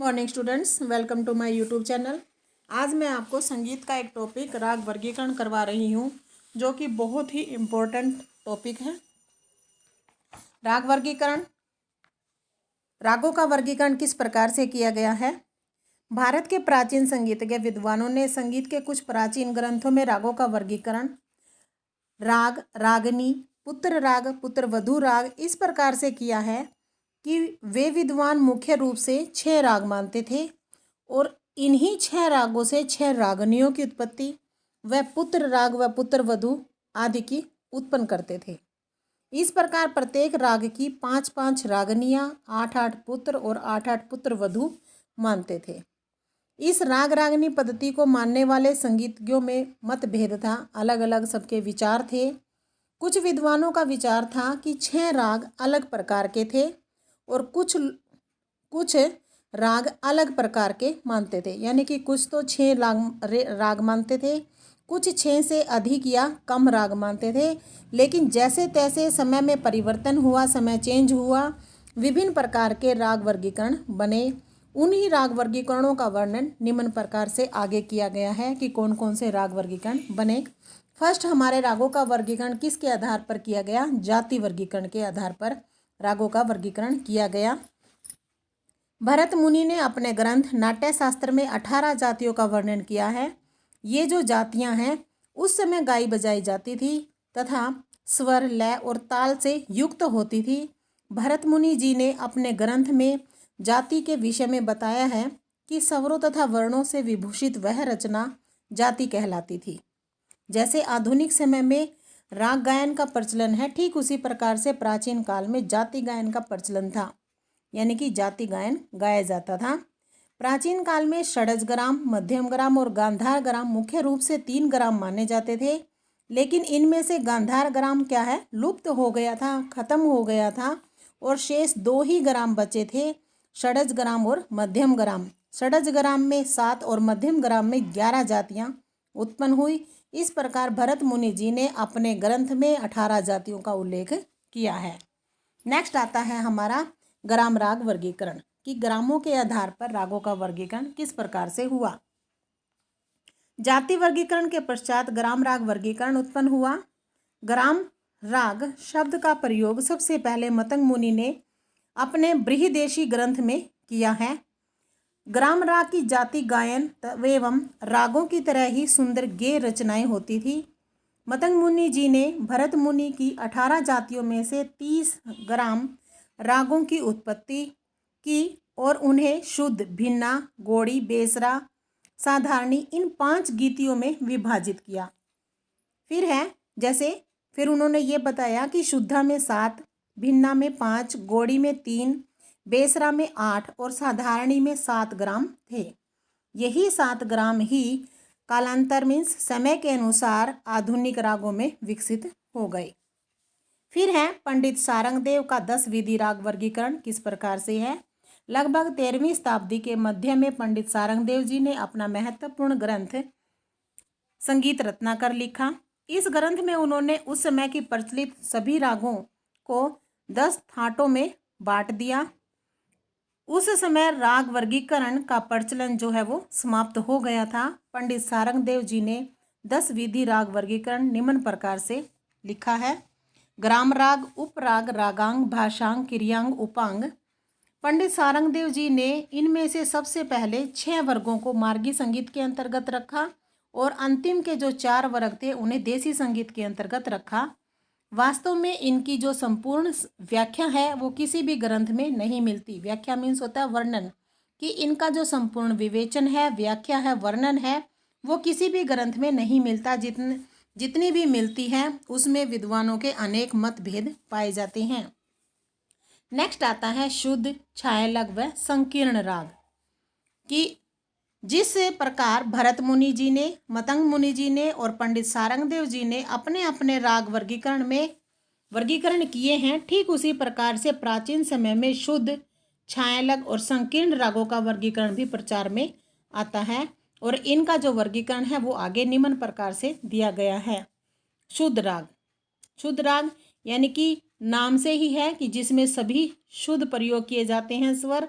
Morning students, welcome to my YouTube channel. आज मैं आपको संगीत का एक टॉपिक राग वर्गीकरण करवा रही हूँ, जो कि बहुत ही इम्पोर्टेंट टॉपिक है। राग वर्गीकरण, रागों का वर्गीकरण किस प्रकार से किया गया है। भारत के प्राचीन संगीतज्ञ विद्वानों ने संगीत के कुछ प्राचीन ग्रंथों में रागों का वर्गीकरण राग, रागनी, पुत्र राग, पुत्र वधू राग इस प्रकार से किया है कि वे विद्वान मुख्य रूप से 6 राग मानते थे और इन्हीं 6 रागों से 6 रागनियों की उत्पत्ति व पुत्र राग व पुत्र वधू आदि की उत्पन्न करते थे। इस प्रकार प्रत्येक राग की 5-5 रागनियाँ, 8-8 पुत्र और 8-8 पुत्र वधू मानते थे। इस राग रागनी पद्धति को मानने वाले संगीतज्ञों में मतभेद था, अलग अलग सबके विचार थे। कुछ विद्वानों का विचार था कि 6 राग अलग प्रकार के थे और कुछ राग अलग प्रकार के मानते थे, यानी कि कुछ तो 6 राग मानते थे, कुछ 6 से अधिक या कम राग मानते थे। लेकिन जैसे तैसे समय में परिवर्तन हुआ, समय चेंज हुआ, विभिन्न प्रकार के राग वर्गीकरण बने। उन्हीं राग वर्गीकरणों का वर्णन निम्न प्रकार से आगे किया गया है कि कौन कौन से राग वर्गीकरण बने। फर्स्ट, हमारे रागों का वर्गीकरण किसके आधार पर किया गया? जाति वर्गीकरण के आधार पर रागों का वर्गीकरण किया गया। भरत मुनि ने अपने ग्रंथ नाट्य शास्त्र में 18 जातियों का वर्णन किया है। ये जो जातियां हैं उस समय गाई बजाई जाती थी तथा स्वर, लय और ताल से युक्त होती थी। भरत मुनि जी ने अपने ग्रंथ में जाति के विषय में बताया है कि स्वरों तथा वर्णों से विभूषित वह रचना जाति कहलाती थी। जैसे आधुनिक समय में राग गायन का प्रचलन है, ठीक उसी प्रकार से प्राचीन काल में जाति गायन का प्रचलन था, यानी कि जाति गायन गाया जाता था। प्राचीन काल में षड्ज ग्राम, मध्यम ग्राम और गांधार ग्राम मुख्य रूप से 3 ग्राम माने जाते थे। लेकिन इनमें से गांधार ग्राम क्या है, लुप्त हो गया था, खत्म हो गया था और शेष 2 ही ग्राम बचे थे, षड्ज ग्राम और मध्यम ग्राम। षड्ज ग्राम में 7 और मध्यम ग्राम में 11 जातियां उत्पन्न हुई। इस प्रकार भरत मुनि जी ने अपने ग्रंथ में 18 जातियों का उल्लेख किया है। नेक्स्ट आता है हमारा ग्राम राग वर्गीकरण, कि ग्रामों के आधार पर रागों का वर्गीकरण किस प्रकार से हुआ। जाति वर्गीकरण के पश्चात ग्राम राग वर्गीकरण उत्पन्न हुआ। ग्राम राग शब्द का प्रयोग सबसे पहले मतंग मुनि ने अपने बृहदेशी ग्रंथ में किया है। ग्राम राग की जाति गायन एवं रागों की तरह ही सुंदर गेय रचनाएं होती थी। मतंग मुनि जी ने भरत मुनि की 18 जातियों में से 30 ग्राम रागों की उत्पत्ति की और उन्हें शुद्ध, भिन्ना, गौड़ी, बेसरा, साधारणी इन 5 गीतियों में विभाजित किया। फिर उन्होंने ये बताया कि शुद्धा में 7, भिन्ना में 5, गौड़ी में 3, बेसरा में 8 और साधारणी में 7 ग्राम थे। यही 7 ग्राम ही कालांतर मीन्स समय के अनुसार आधुनिक रागों में विकसित हो गए। फिर है पंडित सारंगदेव का 10 विधि राग वर्गीकरण किस प्रकार से है। लगभग 13वीं शताब्दी के मध्य में पंडित सारंगदेव जी ने अपना महत्वपूर्ण ग्रंथ संगीत रत्नाकर लिखा। इस ग्रंथ में उन्होंने उस समय की प्रचलित सभी रागों को 10 थाटों में बांट दिया। उस समय राग वर्गीकरण का प्रचलन जो है वो समाप्त हो गया था। पंडित सारंगदेव जी ने 10 विधि राग वर्गीकरण निम्न प्रकार से लिखा है। ग्राम राग, उपराग, रागांग, भाषांग, किरियांग, उपांग। पंडित सारंगदेव जी ने इनमें से सबसे पहले 6 वर्गों को मार्गी संगीत के अंतर्गत रखा और अंतिम के जो 4 वर्ग थे उन्हें देसी संगीत के अंतर्गत रखा। वास्तव में इनकी जो संपूर्ण व्याख्या है वो किसी भी ग्रंथ में नहीं मिलती। व्याख्या मीन्स होता है वर्णन, कि इनका जो संपूर्ण विवेचन है, व्याख्या है, वर्णन है, वो किसी भी ग्रंथ में नहीं मिलता। जितनी भी मिलती है उसमें विद्वानों के अनेक मतभेद पाए जाते हैं। नेक्स्ट आता है शुद्ध, छायालग व संकीर्ण राग, कि जिस प्रकार भरत मुनि जी ने, मतंग मुनि जी ने और पंडित सारंगदेव जी ने अपने अपने राग वर्गीकरण किए हैं, ठीक उसी प्रकार से प्राचीन समय में शुद्ध, छायालग और संकीर्ण रागों का वर्गीकरण भी प्रचार में आता है और इनका जो वर्गीकरण है वो आगे निम्न प्रकार से दिया गया है। शुद्ध राग यानी कि नाम से ही है कि जिसमें सभी शुद्ध प्रयोग किए जाते हैं स्वर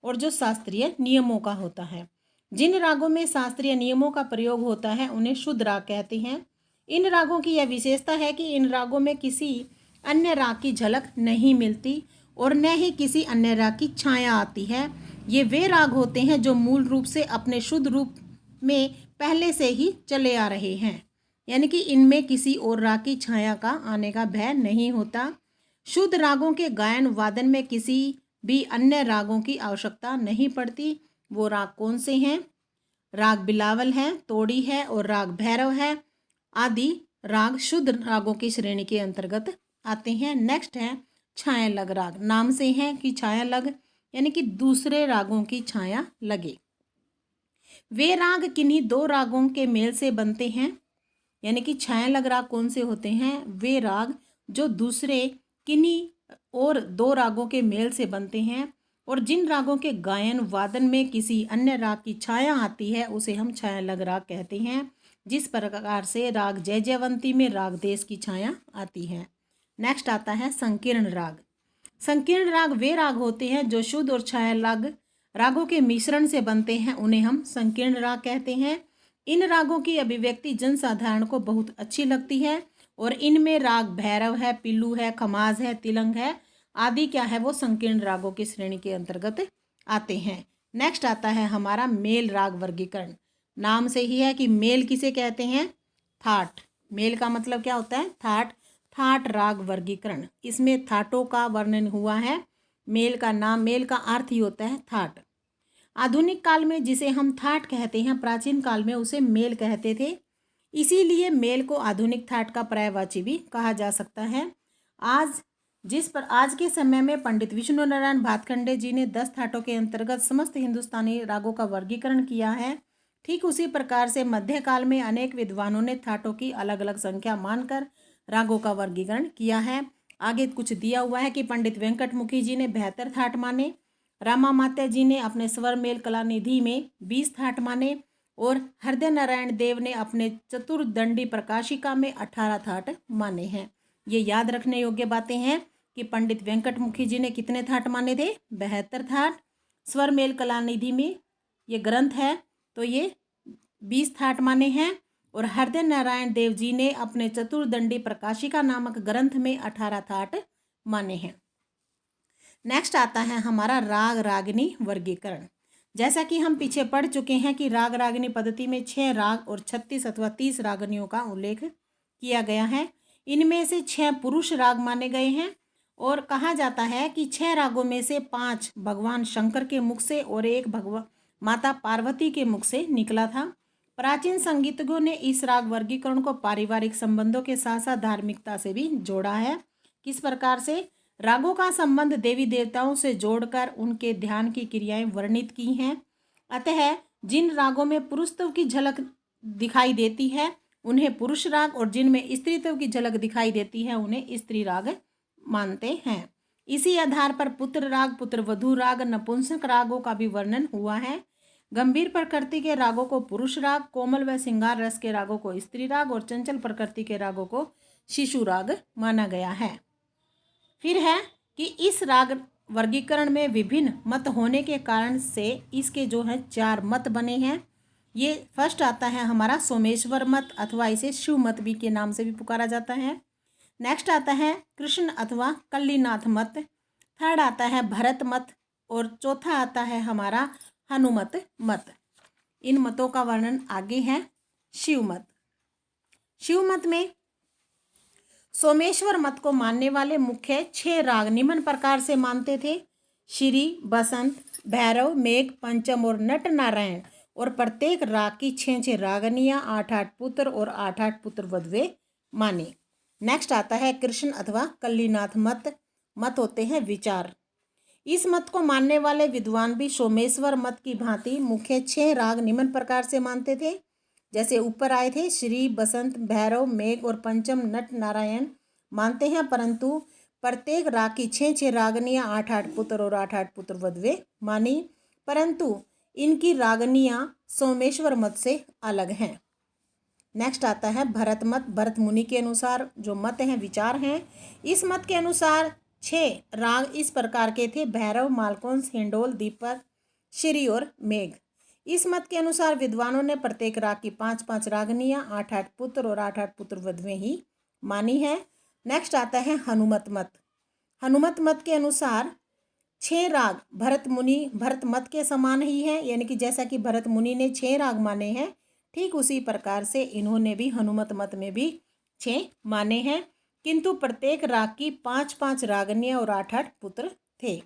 और जो शास्त्रीय नियमों का होता है। जिन रागों में शास्त्रीय नियमों का प्रयोग होता है उन्हें शुद्ध राग कहते हैं। इन रागों की यह विशेषता है कि इन रागों में किसी अन्य राग की झलक नहीं मिलती और न ही किसी अन्य राग की छाया आती है। ये वे राग होते हैं जो मूल रूप से अपने शुद्ध रूप में पहले से ही चले आ रहे हैं, यानी कि इनमें किसी और राग की छाया का आने का भय नहीं होता। शुद्ध रागों के गायन वादन में किसी भी अन्य रागों की आवश्यकता नहीं पड़ती। वो राग कौन से हैं? राग बिलावल है, तोड़ी है और राग भैरव है आदि राग शुद्ध रागों की श्रेणी के अंतर्गत आते हैं। नेक्स्ट है छाया लग राग। नाम से है कि छाया लग यानी कि दूसरे रागों की छाया लगे। वे राग किन्हीं दो रागों के मेल से बनते हैं, यानी कि छाया लग राग कौन से होते हैं? वे राग जो दूसरे किन्हीं और दो रागों के मेल से बनते हैं और जिन रागों के गायन वादन में किसी अन्य राग की छाया आती है उसे हम छाया लग राग कहते हैं। जिस प्रकार से राग जय जयवंती में राग देश की छाया आती है। नेक्स्ट आता है संकीर्ण राग। संकीर्ण राग वे राग होते हैं जो शुद्ध और छाया लग रागों के मिश्रण से बनते हैं, उन्हें हम संकीर्ण राग कहते हैं। इन रागों की अभिव्यक्ति जनसाधारण को बहुत अच्छी लगती है और इनमें राग भैरव है, पिल्लू है, खमाज है, तिलंग है आदि क्या है वो संकीर्ण रागों की श्रेणी के अंतर्गत आते हैं। नेक्स्ट आता है हमारा मेल राग वर्गीकरण। नाम से ही है कि मेल किसे कहते हैं? थाट। मेल का मतलब क्या होता है? थाट। थाट राग वर्गीकरण, इसमें थाटों का वर्णन हुआ है। मेल का नाम, मेल का अर्थ ही होता है थाट। आधुनिक काल में जिसे हम थाट कहते हैं, प्राचीन काल में उसे मेल कहते थे, इसीलिए मेल को आधुनिक थाट का पर्यायवाची भी कहा जा सकता है। आज के समय में पंडित विष्णु नारायण भातखंडे जी ने 10 थाटों के अंतर्गत समस्त हिंदुस्तानी रागों का वर्गीकरण किया है। ठीक उसी प्रकार से मध्यकाल में अनेक विद्वानों ने थाटों की अलग अलग संख्या मानकर रागों का वर्गीकरण किया है। आगे कुछ दिया हुआ है कि पंडित वेंकटमुखी जी ने 72 थाट माने, रामामात्य जी ने अपने स्वर मेल कला निधि में 20 थाट माने और हृदय नारायण देव ने अपने चतुर्दंडी प्रकाशिका में 18 थाट माने हैं। ये याद रखने योग्य बातें हैं कि पंडित वेंकटमुखी जी ने कितने थाट माने थे? 72 थाट। स्वर मेल कला निधि में ये ग्रंथ है तो ये 20 थाट माने हैं और हृदय नारायण देव जी ने अपने चतुर्दंडी प्रकाशिका नामक ग्रंथ में 18 थाट माने हैं। नेक्स्ट आता है हमारा राग रागिनी वर्गीकरण। जैसा कि हम पीछे पढ़ चुके हैं कि राग रागिनी पद्धति में 6 राग और 36 अथवा 30 रागनियों का उल्लेख किया गया है। इनमें से 6 पुरुष राग माने गए हैं और कहा जाता है कि 6 रागों में से 5 भगवान शंकर के मुख से और एक भगवान माता पार्वती के मुख से निकला था। प्राचीन संगीतज्ञों ने इस राग वर्गीकरण को पारिवारिक संबंधों के साथ साथ धार्मिकता से भी जोड़ा है। किस प्रकार से? रागों का संबंध देवी देवताओं से जोड़कर उनके ध्यान की क्रियाएं वर्णित की हैं। अतः जिन रागों में पुरुषत्व की झलक दिखाई देती है उन्हें पुरुष राग और जिनमें स्त्रीत्व की झलक दिखाई देती है उन्हें स्त्री राग मानते हैं। इसी आधार पर पुत्र राग, पुत्रवधू राग, नपुंसक रागों का भी वर्णन हुआ है। गंभीर प्रकृति के रागों को पुरुष राग, कोमल व श्रृंगार रस के रागों को स्त्री राग और चंचल प्रकृति के रागों को शिशु राग माना गया है। फिर है कि इस राग वर्गीकरण में विभिन्न मत होने के कारण से इसके जो है 4 मत बने हैं। ये फर्स्ट आता है हमारा सोमेश्वर मत अथवा इसे शिव मत भी के नाम से भी पुकारा जाता है। नेक्स्ट आता है कृष्ण अथवा कल्लीनाथ मत। थर्ड आता है भरत मत और चौथा आता है हमारा हनुमत मत। इन मतों का वर्णन आगे है। शिव मत। शिव मत में सोमेश्वर मत को मानने वाले मुख्य 6 राग निम्न प्रकार से मानते थे: श्री, बसंत, भैरव, मेघ, पंचम और नट नारायण। और प्रत्येक राग की 6 रागनियाँ, 8 पुत्र और 8 पुत्र वधवे माने। नेक्स्ट आता है कृष्ण अथवा कल्लीनाथ मत। मत होते हैं विचार। इस मत को मानने वाले विद्वान भी सोमेश्वर मत की भांति मुख्य 6 राग निम्न प्रकार से मानते थे जैसे ऊपर आए थे: श्री, बसंत, भैरव, मेघ और पंचम नट नारायण मानते हैं, परंतु प्रत्येक राग की 6 रागनियाँ, 8 पुत्र और 8 पुत्र वधवे मानी, परंतु इनकी रागनियाँ सोमेश्वर मत से अलग हैं। नेक्स्ट आता है भरत मत। भरत मुनि के अनुसार जो मत हैं, विचार हैं। इस मत के अनुसार 6 राग इस प्रकार के थे: भैरव, मालकोंस, हिंडोल, दीपक, श्री और मेघ। इस मत के अनुसार विद्वानों ने प्रत्येक राग की 5-5 रागनियाँ, 8-8 पुत्र और 8-8 पुत्र वधुएं ही मानी है। नेक्स्ट आता है हनुमत मत। हनुमत मत के अनुसार 6 राग भरत मत के समान ही है, यानी कि जैसा कि भरत मुनि ने 6 राग माने हैं, ठीक उसी प्रकार से इन्होंने भी हनुमत मत में भी 6 माने हैं, किंतु प्रत्येक राग की 5-5 रागनियाँ और 8-8 पुत्र थे।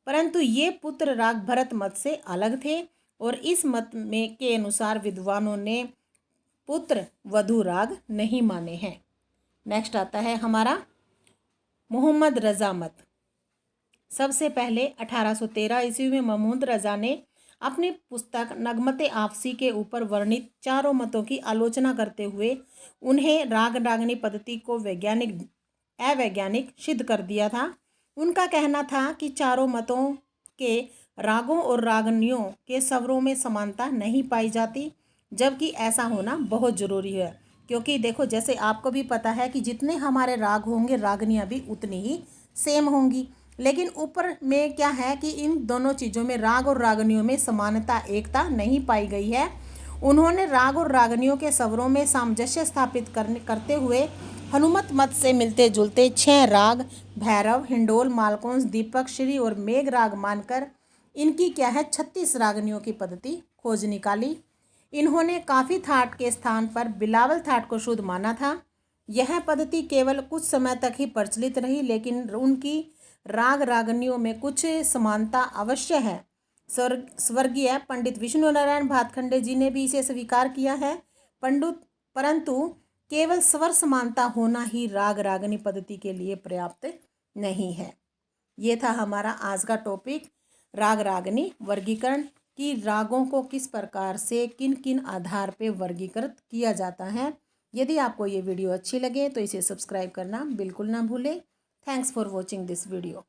परंतु ये पुत्र राग भरत मत से अलग थे और इस मत में के अनुसार विद्वानों ने पुत्र वधु राग नहीं माने हैं। नेक्स्ट आता है हमारा मोहम्मद रज़ा मत। सबसे पहले 1813 ईस्वी में मोहम्मद रज़ा ने अपनी पुस्तक नगमते आपसी के ऊपर वर्णित चारों मतों की आलोचना करते हुए उन्हें राग रागनी पद्धति को अवैज्ञानिक सिद्ध कर दिया था। उनका कहना था कि चारों मतों के रागों और रागनियों के स्वरों में समानता नहीं पाई जाती, जबकि ऐसा होना बहुत ज़रूरी है, क्योंकि देखो जैसे आपको भी पता है कि जितने हमारे राग होंगे रागनियाँ भी उतनी ही सेम होंगी, लेकिन ऊपर में क्या है कि इन दोनों चीज़ों में राग और रागनियों में समानता एकता नहीं पाई गई है। उन्होंने राग और रागनियों के स्वरों में सामंजस्य स्थापित करते हुए हनुमत मत से मिलते जुलते 6 राग भैरव, हिंडोल, मालकोंस, दीपक, श्री और मेघ राग मानकर इनकी क्या है 36 रागनियों की पद्धति खोज निकाली। इन्होंने काफ़ी थाट के स्थान पर बिलावल थाट को शुद्ध माना था। यह पद्धति केवल कुछ समय तक ही प्रचलित रही, लेकिन उनकी राग रागनियों में कुछ समानता अवश्य है। स्वर्गीय पंडित विष्णु नारायण भातखंडे जी ने भी इसे स्वीकार किया है, परंतु केवल स्वर समानता होना ही राग रागनी पद्धति के लिए पर्याप्त नहीं है। ये था हमारा आज का टॉपिक, राग रागनी वर्गीकरण की रागों को किस प्रकार से किन किन आधार पे वर्गीकृत किया जाता है। यदि आपको ये वीडियो अच्छी लगे तो इसे सब्सक्राइब करना बिल्कुल ना भूलें। Thanks for watching this video.